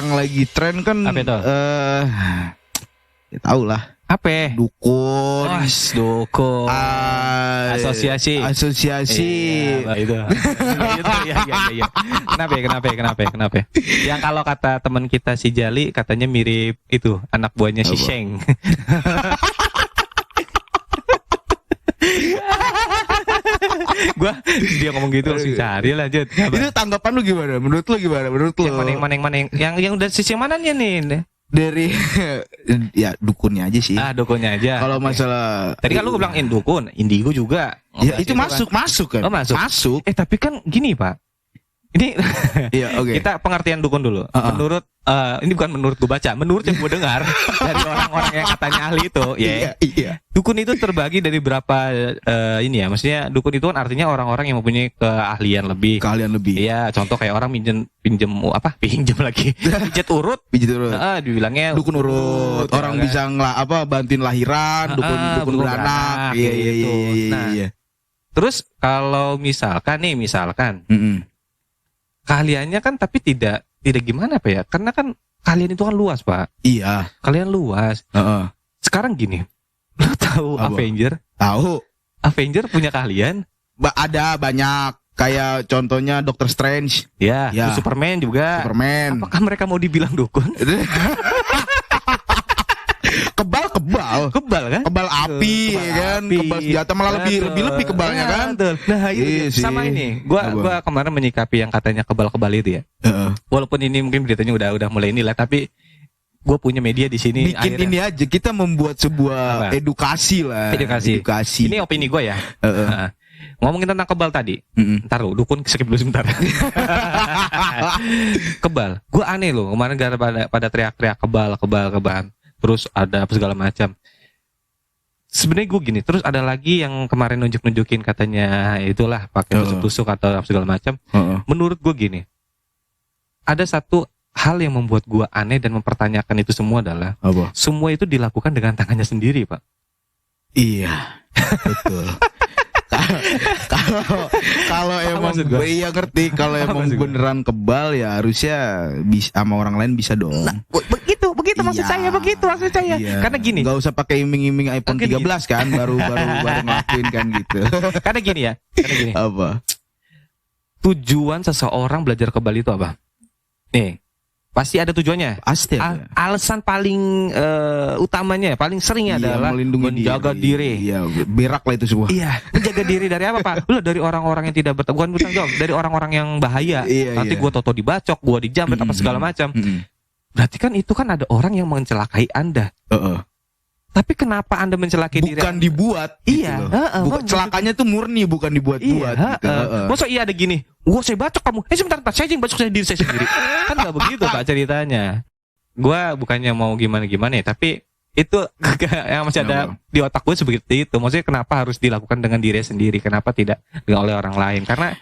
yang lagi tren kan Apa itu? Ya tahu lah. Apa? Dukun. Dukun. Asosiasi. Iya, itu. Iya. Kenapa? Yang kalau kata teman kita si Jali katanya mirip itu anak buahnya si Sheng. Dia ngomong gitu langsung cari lanjut. Itu tanggapan lu gimana? Menurut lu gimana? Yang mana yang udah sisi mananya nih? Dari ya dukunnya aja sih. Dukunnya aja. Kalau masalah tadi kan lu bilang dukun, indigo juga. Ya itu masuk kan? Oh, masuk. Tapi kan gini, Pak. Ini iya, oke. Kita pengertian dukun dulu. Menurut ini bukan menurut gue baca, menurut yang gue dengar dari orang-orang yang katanya ahli itu, ya. Iya. Dukun itu terbagi dari berapa ini ya, maksudnya dukun itu kan artinya orang-orang yang mempunyai keahlian lebih. Iya, contoh kayak orang pinjem lagi. Pijat urut. Dibilangnya dukun urut. Orang bisa bantuin lahiran, dukun beranak. Iya. Terus kalau misalkan keahliannya kan tapi tidak gimana Pak ya? Karena kan kalian itu kan luas, Pak. Iya. Kalian luas. Sekarang gini, lo tahu Avenger? Tahu. Avenger punya keahlian? Ada banyak. Kayak contohnya Doctor Strange. Ya. Superman juga. Apakah mereka mau dibilang dukun? Kebal kan? Kebal api kan? Kebal senjata malah lebih kebalnya kan? Nah, itu sama ini. Gua kemarin menyikapi yang katanya kebal itu ya. Walaupun ini mungkin beritanya udah mulai inilah, tapi gue punya media di sini. Bikin akhirnya ini aja, kita membuat sebuah edukasi lah. Edukasi. Ini opini gue ya. Ngomongin tentang kebal tadi. Ntar lu, dukun skip dulu sebentar. Kebal. Gue aneh loh. Kemarin pada teriak-teriak kebal. Terus ada apa segala macam. Sebenarnya gue gini. Terus ada lagi yang kemarin nunjukin katanya itulah pakai tusuk-tusuk atau apa segala macam. Menurut gue gini. Ada satu hal yang membuat gue aneh dan mempertanyakan itu semua adalah semua itu dilakukan dengan tangannya sendiri, Pak. Iya, betul. Kalau emang gue ngerti, kalau emang beneran kebal ya harusnya bisa sama orang lain bisa dong. Nah, begitu maksud saya. Iya. Karena gini, nggak usah pakai iming-iming iPhone 13 kan, baru ngelakuin kan gitu. Karena gini. Apa? Tujuan seseorang belajar kebal itu apa? Nih, pasti ada tujuannya. Pasti. Alasan paling utamanya, paling sering adalah menjaga diri. Iya, berak lah itu semua. Iya, menjaga diri dari apa, Pak? Dari orang-orang yang tidak bertanggung jawab, dari orang-orang yang bahaya. Nanti gue toto dibacok, gue dijambret apa segala macam. Berarti kan itu kan ada orang yang mencelakai Anda. Tapi kenapa Anda mencelakai diri? Bukan dibuat. Iya. Bukan celakanya tuh murni, bukan dibuat-buat. Masa iya ada gini, saya bacok kamu. Sebentar, saya yang bacok diri saya sendiri. Kan nggak begitu Pak ceritanya. Gua bukannya mau gimana ya, tapi itu yang masih ada di otak gue seperti itu. Maksudnya kenapa harus dilakukan dengan diri sendiri? Kenapa tidak oleh orang lain? Karena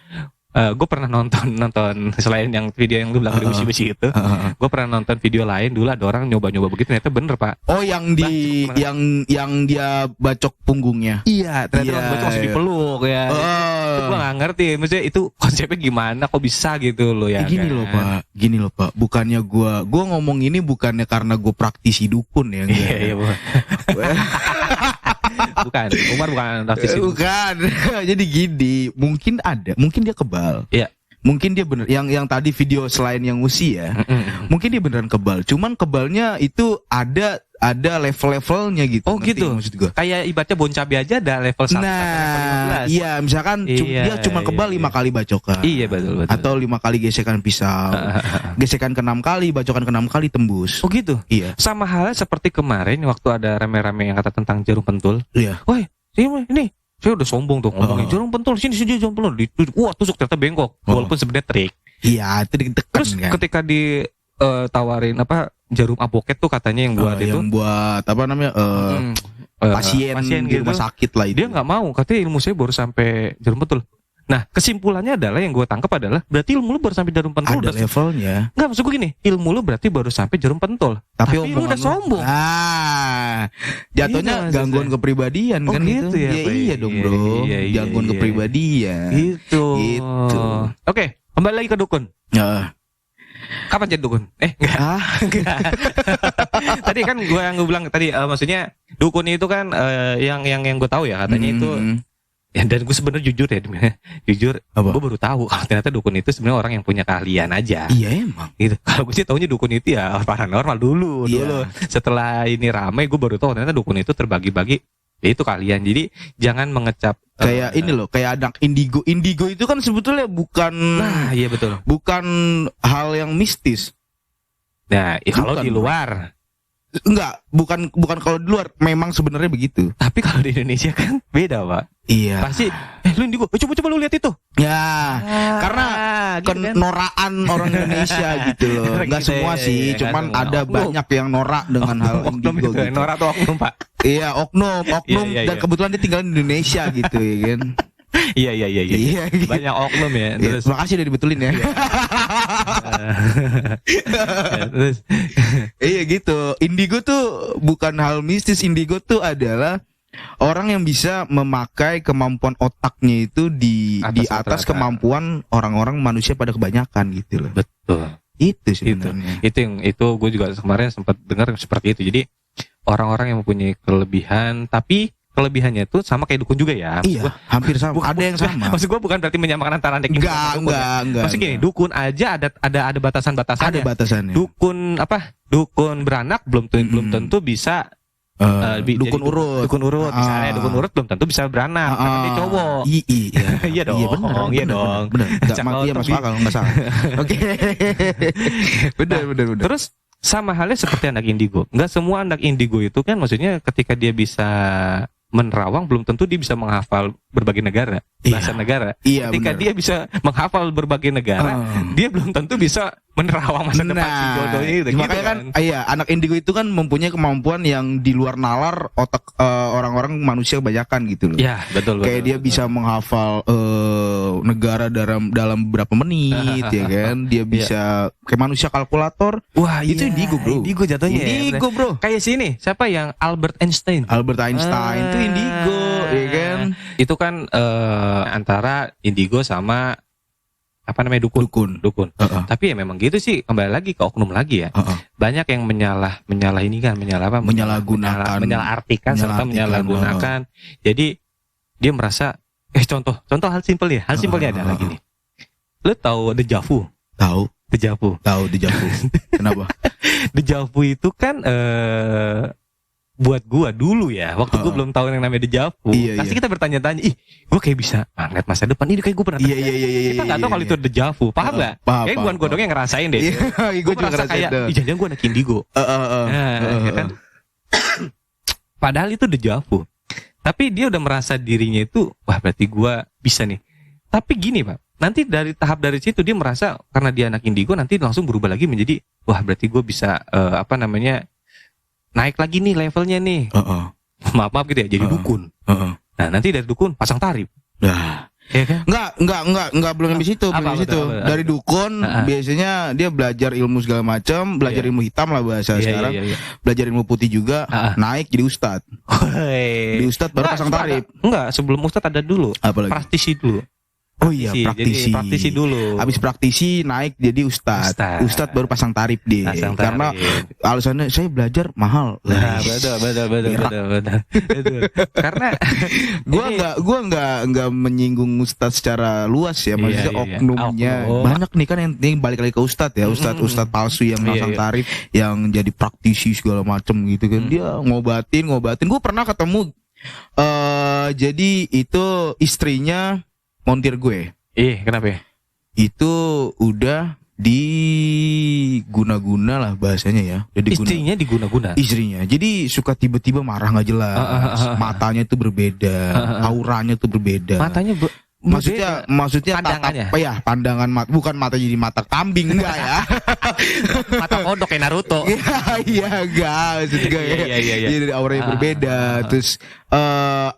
gue pernah nonton selain yang video yang lu bilang besi itu, gue pernah nonton video lain dulu ada orang nyoba begitu, ternyata bener Pak. Oh yang dia bacok punggungnya. Iya, ternyata bacok masih dipeluk ya. Itu gue nggak ngerti, maksudnya itu konsepnya gimana, kok bisa gitu loh ya. Gini loh Pak, bukannya gue ngomong ini bukannya karena gue praktisi dukun ya. Iya. Bukan, Umar bukan praktisi. Bukan. Jadi gini, mungkin dia kebal. Iya. Mungkin dia bener yang tadi video selain yang usia, mungkin dia beneran kebal. Cuman kebalnya itu ada level-levelnya gitu. Oh gitu. Maksud gue. Kayak ibaratnya bon cabe aja ada level 1 nah, iya, misalkan dia cuma kebal 5 kali bacokan. Iya, betul. Atau 5 kali gesekan pisau. Gesekan ke-6 kali, bacokan ke-6 kali tembus. Oh gitu. Iya. Sama halnya seperti kemarin waktu ada rame-rame yang kata tentang jarum pentul. Iya. Woi, ini saya udah sombong tuh ngomongin jarum pentul sini jarum pentul. Wah, tusuk ternyata bengkok. Walaupun sebenarnya trik. Iya, itu ditekan. Terus kan? ketika ditawarin jarum apoket tuh katanya yang buat itu. Yang buat apa namanya? Pasien di gitu. Rumah sakit lah itu. Dia nggak mau, katanya ilmu saya baru sampai jarum pentul. Nah, kesimpulannya adalah yang gue tangkap adalah berarti ilmu lu baru sampai jarum pentul. Ada levelnya. Enggak, maksud gue gini, ilmu lu berarti baru sampai jarum pentul. Tapi lu udah sombong. Jatuhnya gangguan kepribadian kan gitu itu. Ya, iya dong, Bro. Gangguan kepribadian. Gitu. Oke, kembali lagi ke dukun. Kapan jadi dukun? Enggak. Enggak. Tadi kan gue bilang tadi maksudnya dukun itu kan yang gue tahu ya katanya itu ya, dan gue sebenarnya jujur ya gue baru tahu kalau ternyata dukun itu sebenarnya orang yang punya keahlian aja. Iya emang. Gitu. Kalau gue sih taunya dukun itu ya paranormal dulu. Setelah ini ramai gue baru tahu ternyata dukun itu terbagi-bagi. Ya itu kalian. Jadi jangan mengecap kayak ini loh, kayak anak indigo. Indigo itu kan sebetulnya bukan iya betul. Bukan hal yang mistis. Nah, kalau di luar enggak, bukan kalau di luar memang sebenarnya begitu. Tapi kalau di Indonesia kan beda, Pak. Iya. Pasti lu indigo, coba lu lihat itu. Ya, karena gitu kenoraan orang Indonesia gitu loh. Enggak gitu semua ya, sih, ya, cuman kan, ada banyak yang norak dengan hal indigo gitu. Norak tuh oknum, Pak. Iya, oknum Iya, dan kebetulan dia tinggal di Indonesia gitu ya kan. Iya. Gitu. Banyak oknum ya. Terus terima kasih udah dibetulin ya. terus Iya gitu. Indigo tuh bukan hal mistis. Indigo tuh adalah orang yang bisa memakai kemampuan otaknya itu di atas kemampuan orang-orang manusia pada kebanyakan gitu loh. Betul. Itu sebenarnya. Itu gue juga kemarin sempat dengar seperti itu. Jadi orang-orang yang mempunyai kelebihan tapi kelebihannya itu sama kayak dukun juga ya. Iya, hampir sama. Ada yang sama. Maksud gue bukan berarti menyamakan antara dukun. Enggak. Maksud gini, dukun aja ada batasan-batasannya. Ada batasannya. Dukun beranak belum tentu bisa dukun urut. Misalnya dukun urut belum tentu bisa beranak karena dia cowok. Iya dong. Iya dong. Benar. Iya masuk akal, enggak salah. Oke. Benar. Terus sama halnya seperti anak indigo. Enggak semua anak indigo itu kan maksudnya ketika dia bisa menerawang belum tentu dia bisa menghafal berbagai negara, bahasa negara. Iya, ketika bener. dia bisa menghafal berbagai negara, dia belum tentu bisa menerawang masa depan si jodohnya gitu. Makanya kan, iya, anak indigo itu kan mempunyai kemampuan yang di luar nalar otak orang-orang manusia kebanyakan gitu loh. Ya, betul. Kayak dia bisa menghafal negara dalam beberapa menit ya kan. Dia bisa kayak manusia kalkulator. Wah, itu indigo, bro. Indigo jatuhnya. Indigo, bro. Kayak sini, siapa yang Albert Einstein Itu indigo, ya kan? Itu kan antara indigo sama apa namanya dukun. Tapi ya memang gitu sih, kembali lagi ke oknum lagi ya. Banyak yang menyalahgunakan serta menyalahgunakan. Jadi dia merasa contoh hal simpel ya. Hal simpelnya ada lagi nih. Lu tahu dejavu? Tahu dejavu. Kenapa? Dejavu itu kan buat gua dulu ya, waktu gua belum tahu yang namanya dejavu. Pasti kita bertanya-tanya, gua kayak bisa ngeliat masa depan. Ini kayak gua pernah. Kita nggak tahu kalau itu dejavu, paham nggak? Kayak bukan gua dong yang ngerasain deh. Gua juga merasa ngerasain. kayak, jangan gua anak indigo. Ya kan? Padahal itu dejavu. Tapi dia udah merasa dirinya itu, wah berarti gua bisa nih. Tapi gini Pak, nanti dari situ dia merasa karena dia anak indigo nanti langsung berubah lagi menjadi, wah berarti gua bisa naik lagi nih levelnya nih. Maaf gitu ya, jadi dukun. Nah, nanti dari dukun pasang tarif. Nah, ya kan? Enggak belum di situ, Dari dukun biasanya dia belajar ilmu segala macam, belajar ilmu hitam lah bahasa sekarang. Belajar ilmu putih juga, naik jadi ustadz. Di ustadz baru pasang tarif. Enggak, sebelum ustadz ada dulu. Apalagi? Praktisi dulu. Oh iya, praktisi. Jadi praktisi dulu. Habis praktisi naik jadi ustadz. Ustadz baru pasang tarif deh. Karena alasannya saya belajar mahal. Nah, betul. Karena gua enggak menyinggung ustadz secara luas ya, maksudnya oknumnya. Banyak nih kan yang balik lagi ke ustadz ya, ustadz palsu yang pasang tarif, yang jadi praktisi segala macem gitu kan. Dia ngobatin. Gua pernah ketemu jadi itu istrinya montir gue. Kenapa ya? Itu udah diguna-guna lah bahasanya ya. Istrinya diguna-guna. Istrinya. Jadi suka tiba-tiba marah nggak jelas. Matanya tuh berbeda, auranya tuh berbeda. Matanya Maksudnya pandangannya. Pandangan mata, bukan mata jadi mata kambing enggak ya. Mata kodok kayak Naruto. Iya enggak, maksudnya iya. Jadi auranya berbeda. Terus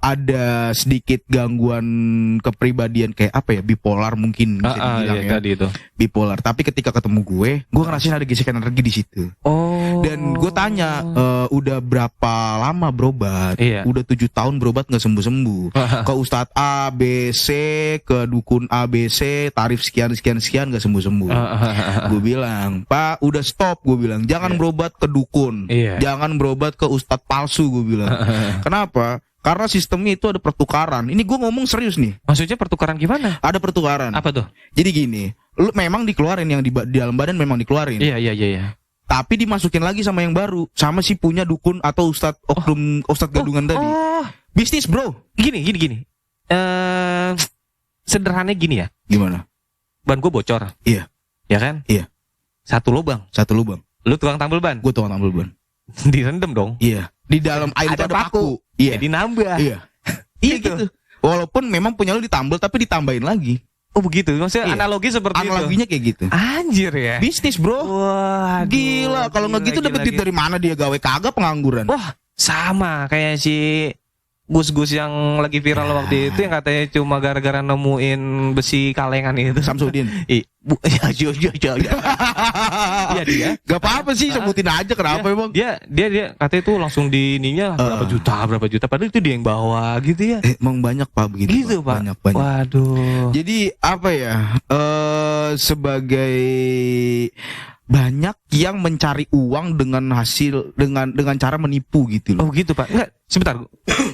ada sedikit gangguan kepribadian kayak apa ya? Bipolar mungkin bisa dibilang ya. Tadi itu. Bipolar. Tapi ketika ketemu gue ngerasain ada gesekan energi di situ. Dan gue tanya, udah berapa lama berobat? Iya. Udah 7 tahun berobat nggak sembuh-sembuh. Ke Ustadz A, B, C, ke dukun A, B, C, tarif sekian nggak sembuh-sembuh. Gue bilang, Pak, udah stop. Gue bilang, jangan berobat ke dukun, jangan berobat ke Ustadz palsu. Gue bilang, kenapa? Karena sistemnya itu ada pertukaran. Ini gue ngomong serius nih. Maksudnya pertukaran gimana? Ada pertukaran. Apa tuh? Jadi gini, lu memang dikeluarin yang di dalam badan memang dikeluarin. Iya. Tapi dimasukin lagi sama yang baru, sama si punya dukun atau ustadz oknum, ustadz gadungan tadi. Bisnis, bro. Gini. Sederhananya gini ya. Gimana? Ban gue bocor. Iya. Ya kan? Iya. Satu lubang. Lu tukang tambal ban. Gue tukang tambal ban. Direndam dong. Iya. Di dalam air itu ada paku. Iya. Jadi nambah. Iya. Iya gitu. Walaupun memang punya lu ditambal tapi ditambahin lagi. Oh begitu. Maksudnya analogi seperti itu. Analoginya kayak gitu. Anjir ya. Bisnis, bro. Wah, gila. Kalau nggak gitu dapat duit dari mana dia gawe, kagak pengangguran. Wah, sama kayak si Gus-Gus yang lagi viral waktu itu yang katanya cuma gara-gara nemuin besi kalengan itu. Samsudin. Iya dia. Gak apa-apa sih, sebutin aja kenapa emang. Dia katanya itu langsung di ininya berapa juta padahal itu dia yang bawa gitu ya. Emang banyak Pak begitu. Gitu Pak. Banyak. Waduh. Jadi apa ya? Sebagai banyak yang mencari uang dengan hasil dengan cara menipu gitu loh. Oh gitu Pak. Enggak, sebentar.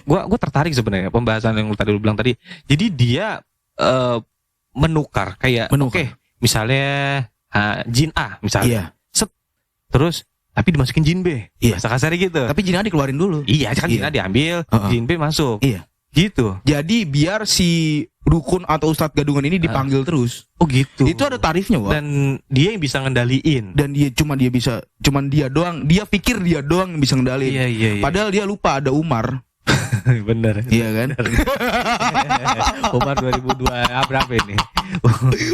Gua tertarik sebenarnya pembahasan yang tadi lu bilang tadi. Jadi dia menukar kayak oke, misalnya jin A misalnya. Set. Terus tapi dimasukin jin B. Bahasa kasarnya gitu. Tapi jin A dikeluarin dulu. Iya, kan jin A diambil, jin B masuk. Iya. Gitu. Jadi biar si dukun atau ustadz gadungan ini dipanggil terus. Oh gitu. Itu ada tarifnya, Wak. Dan dia yang bisa ngendaliin. Dan cuman dia doang. Dia pikir dia doang yang bisa ngendaliin. Iya. Padahal dia lupa ada Umar. Bener. Iya kan? Umar 2002 berapa ini?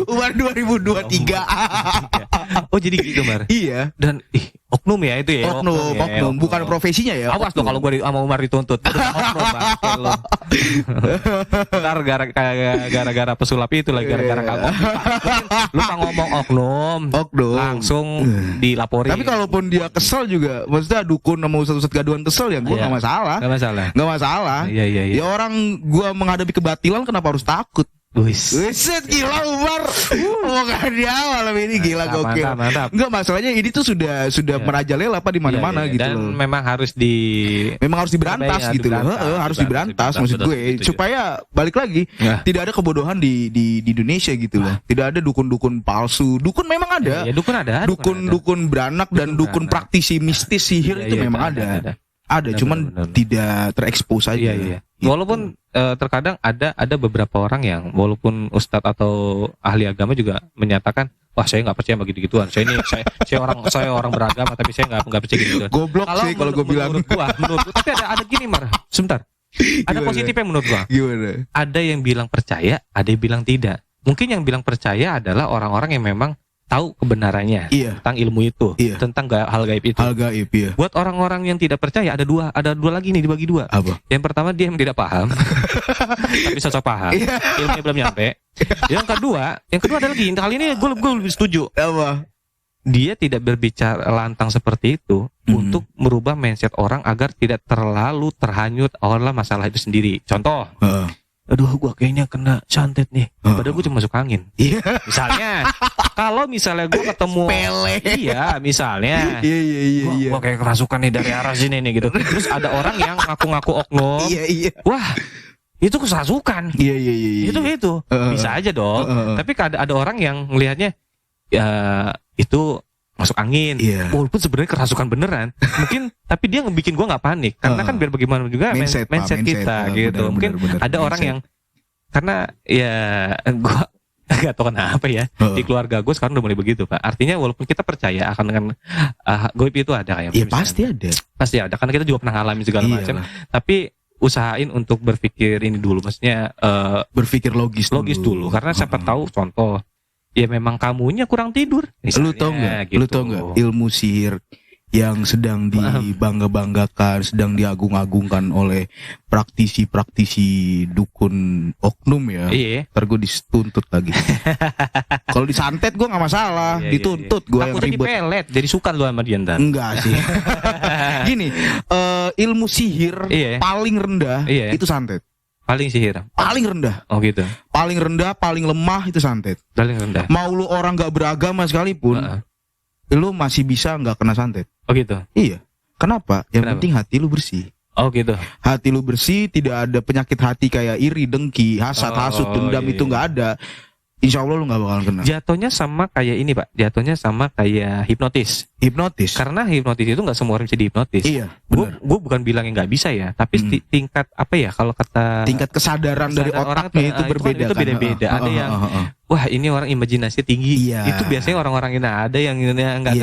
Umar 2023. Oh jadi gitu Mar. Iya. Dan oknum ya itu ya. Oknum. Bukan profesinya ya. Awas tuh kalau gue sama Umar dituntut. Oknum Bang. Ntar gara-gara pesulap itu lagi gara-gara kamu. Lupa ngomong oknum. Langsung dilaporin. Tapi kalaupun dia kesel juga, maksudnya dukun sama ustadz gaduhan kesel ya gue gak masalah. Gak masalah. Iya. Ya orang gue menghadapi kebatilan kenapa harus takut? Wiset gila Umar. Omongan dia malam ini gila gokil. Mantap. Enggak, masalahnya ini tuh sudah merajalela Pak di mana-mana gitu dan loh. Dan memang harus diberantas gitu loh. Harus diberantas maksud gue supaya balik lagi tidak ada kebodohan di Indonesia gitu loh. Tidak ada dukun-dukun palsu. Dukun memang ada. Ya, dukun ada. Dukun beranak dan dukun praktisi mistis sihir itu memang ada. Ada, cuman tidak terekspos aja. Iya. Walaupun terkadang ada beberapa orang yang walaupun ustadz atau ahli agama juga menyatakan, wah saya nggak percaya begitu gituan. Saya orang beragama tapi saya nggak percaya gitu. Goblok sih kalau gue bilang. Menurut gua, tapi ada gini Mar. Sebentar. Ada positifnya menurut gua. Gimana? Ada yang bilang percaya, ada yang bilang tidak. Mungkin yang bilang percaya adalah orang-orang yang memang tahu kebenarannya tentang ilmu itu, tentang hal gaib itu. Hal gaib, iya. Buat orang-orang yang tidak percaya ada dua lagi nih, dibagi dua. Apa? Yang pertama dia yang tidak paham, tapi sosok paham, ilmunya belum nyampe. Yang kedua ada lagi. Kali ini gue lebih setuju. Apa? Dia tidak berbicara lantang seperti itu untuk merubah mindset orang agar tidak terlalu terhanyut oleh masalah itu sendiri. Contoh. Aduh gue kayaknya kena santet nih. Padahal gue cuma masuk angin. Misalnya kalau misalnya gue ketemu iya misalnya gue kayak kerasukan nih dari arah sini nih gitu. Terus ada orang yang ngaku-ngaku oknum. Wah itu kerasukan. Itu bisa aja dong. Tapi ada orang yang melihatnya ya itu masuk angin, walaupun sebenarnya kerasukan beneran. Mungkin tapi dia ngebikin gue nggak panik karena kan biar bagaimana juga mindset kita gitu. Mungkin ada orang yang karena ya gue gak tau kenapa ya di keluarga gue sekarang udah mulai begitu Pak. Artinya walaupun kita percaya akan dengan gaib itu ada kayak pasti ada karena kita juga pernah ngalamin segala macam. Tapi usahain untuk berpikir ini dulu, maksudnya berpikir logis dulu karena siapa tahu contoh ya memang kamunya kurang tidur misalnya, lu tau nggak ilmu sihir yang sedang dibangga-banggakan, sedang diagung-agungkan oleh praktisi-praktisi dukun oknum ya. Iya. Ntar gue dituntut lagi. Kalau disantet gue nggak masalah, dituntut gue yang ribet. Pelet, jadi suka lu sama dia ntar. Enggak sih. Gini, ilmu sihir paling rendah itu santet. Paling sihir. Paling rendah. Oh gitu. Paling rendah, paling lemah itu santet. Paling rendah. Mau lu orang nggak beragama sekalipun, lu masih bisa nggak kena santet. Oh gitu. Iya. Kenapa? Yang penting hati lu bersih. Oh gitu. Hati lu bersih, tidak ada penyakit hati kayak iri, dengki, hasad, hasut, dendam itu nggak ada. Insya Allah lu nggak bakalan kena. Jatuhnya sama kayak ini Pak. Jatuhnya sama kayak hipnotis. Hipnotis. Karena hipnotis itu nggak semua orang bisa dihipnotis. Iya. Gue bukan bilang yang nggak bisa ya, tapi tingkat apa ya kalau kata tingkat kesadaran dari otaknya itu berbeda. Itu beda-beda. Ada yang wah ini orang imajinasi tinggi. Iya. Itu biasanya orang-orang ini ada yang nggak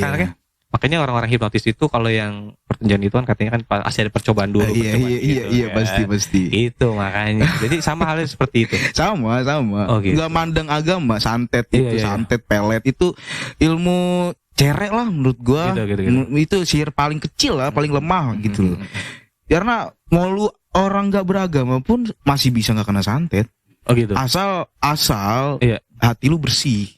karena makanya orang-orang hipnotis itu kalau yang pertunjukan itu kan katanya kan pasti ada percobaan dulu. Iya pasti. Itu makanya. Jadi sama halnya seperti itu. Sama. Oh, gitu. Nggak mandang agama, santet itu santet pelet itu ilmu cerek lah menurut gua. Gitu. Itu sihir paling kecil lah, paling lemah gitu. Karena mau lu orang nggak beragama pun masih bisa nggak kena santet. Oh gitu. Asal hati lu bersih.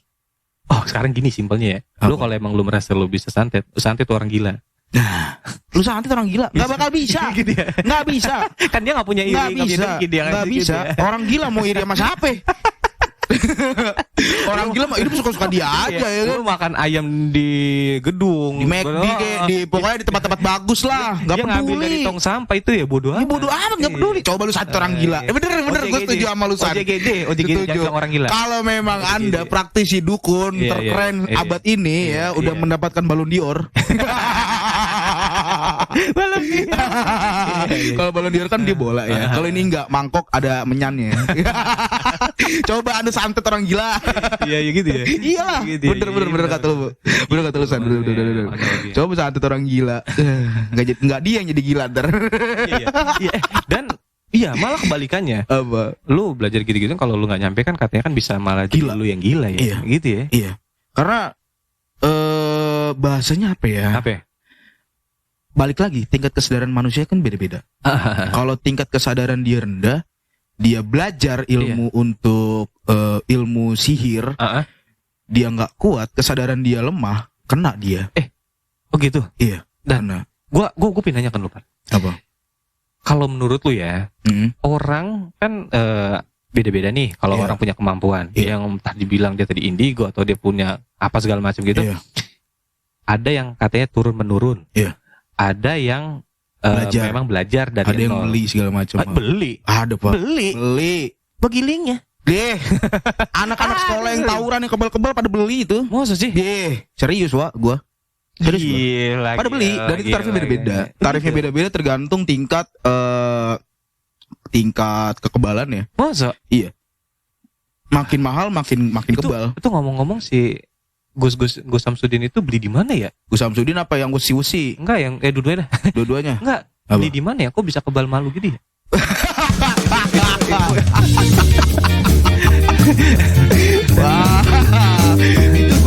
Oh sekarang gini simpelnya ya. Lu kalau emang lu merasa lu bisa santet, lu santet orang gila. Nah, lu santet orang gila, nggak bakal bisa. Gitu ya? Nggak bisa. Kan dia nggak punya iri, nggak bisa. Orang gila mau iri sama siapa? Orang gila mah hidup suka-suka dia aja ya kan. Lu makan ayam di gedung, di McD di pokoknya di tempat-tempat bagus lah, nggak peduli. Ngambil dari tong sampah itu ya bodoh amat. Bodoh amat nggak peduli. Coba lu santet orang gila. Bener gue setuju sama lu santet. OJGD jangan orang gila. Kalau memang Anda praktisi dukun terkeren abad ini ya udah mendapatkan Ballon d'Or. Kalau Ballon d'Or kan dia bola ya. Kalau ini enggak, mangkok ada menyannya. Coba Anda santet orang gila. Iya gitu ya. Iyalah. Bener kata lu. Bener kata lu santet. Coba santet orang gila. Enggak dia yang jadi gila ntar. Iya. Dan iya, malah kebalikannya. Apa? Lu belajar gitu-gitu kalau lu nggak nyampe kan katanya kan bisa malah jadi lu yang gila ya. Iya. Gitu ya. Iya. Karena bahasanya apa ya? Apa ya? Balik lagi, tingkat kesadaran manusia kan beda-beda. Kalau tingkat kesadaran dia rendah, dia belajar ilmu untuk ilmu sihir, dia nggak kuat, kesadaran dia lemah, kena dia. Oh gitu. Iya. Dan gue pengen nanya kan lu Pak. Apa? Kalau menurut lu ya, orang kan beda-beda nih. Kalau orang punya kemampuan, yang entah dibilang dia tadi indigo atau dia punya apa segala macam gitu. Ada yang katanya turun menurun. Ada yang memang belajar dari ada yang beli segala macam. Beli. Ada Pak. Beli. Bagi linknya. Anak-anak sekolah yang tawuran yang kebal-kebal pada beli itu. Masa sih? Serius Wak, gua. Serius gua. Pada beli dan itu tarifnya beda-beda. Tarifnya beda-beda tergantung tingkat kekebalan ya. Masa? Iya. Makin mahal makin kebal. Itu ngomong-ngomong si Gus Samsudin itu beli di mana ya? Gus Samsudin apa yang Wusi? Enggak, yang dua-duanya. Dua-duanya. Enggak. Beli di mana ya? Kok bisa kebal malu gitu ya? Wah, itu